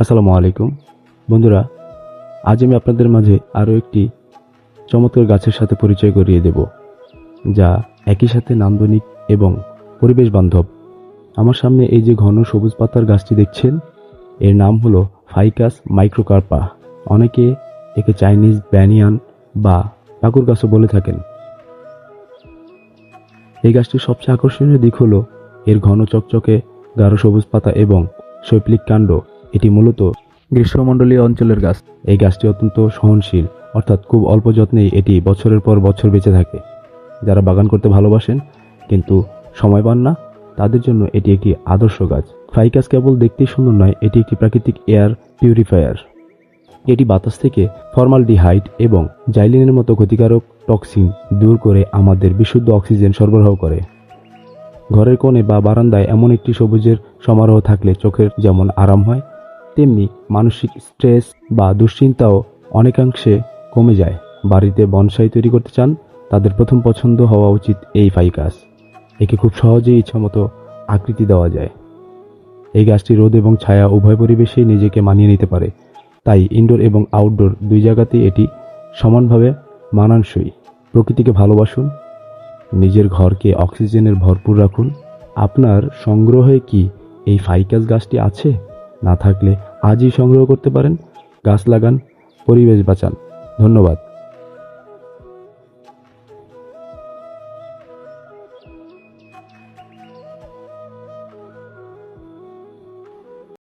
আসসালামু আলাইকুম বন্ধুরা, আজ আমি আপনাদের মাঝে আরও একটি চমৎকার গাছের সাথে পরিচয় করিয়ে দেব, যা একই সাথে নান্দনিক এবং পরিবেশ বান্ধব। আমার সামনে এই যে ঘন সবুজ পাতার গাছটি দেখছেন, এর নাম হলো ফাইকাস মাইক্রোকার্পা। অনেকে একে চাইনিজ ব্যানিয়ান বা পাকুর গাছও বলে থাকেন। এই গাছটির সবচেয়ে আকর্ষণীয় দিক হলো এর ঘন চকচকে গাঢ় সবুজ পাতা এবং শৈল্পিক কাণ্ড। এটি মূলত গ্রীষ্মমণ্ডলীয় অঞ্চলের গাছ। এই গাছটি অত্যন্ত সহনশীল, অর্থাৎ খুব অল্প যত্নেই এটি বছরের পর বছর বেঁচে থাকে। যারা বাগান করতে ভালোবাসেন কিন্তু সময় পান না, তাদের জন্য এটি একটি আদর্শ গাছ। ফাইকাস কেবল দেখতেই সুন্দর নয়, এটি একটি প্রাকৃতিক এয়ার পিউরিফায়ার। এটি বাতাস থেকে ফর্মালডিহাইড এবং জাইলিনের মতো ক্ষতিকারক টক্সিন দূর করে আমাদের বিশুদ্ধ অক্সিজেন সরবরাহ করে। ঘরের কোণে বা বারান্দায় এমন একটি সবুজের সমারোহ থাকলে চোখের যেমন আরাম হয়, তেমনি মানসিক স্ট্রেস বা দুশ্চিন্তাও অনেকাংশে কমে যায়। বাড়িতে বনসাই তৈরি করতে চান, তাদের প্রথম পছন্দ হওয়া উচিত এই ফাইকাস। একে খুব সহজেই ইচ্ছামতো আকৃতি দেওয়া যায়। এই গাছটি রোদ এবং ছায়া উভয় পরিবেশেই নিজেকে মানিয়ে নিতে পারে, তাই ইনডোর এবং আউটডোর দুই জায়গাতেই এটি সমানভাবে মানানসই। প্রকৃতিকে ভালোবাসুন, নিজের ঘরকে অক্সিজেনের ভরপুর রাখুন। আপনার সংগ্রহে কি এই ফাইকাস গাছটি আছে? না থাকলে আজই সংগ্রহ করতে পারেন। গাছ লাগান, পরিবেশ বাঁচান। ধন্যবাদ।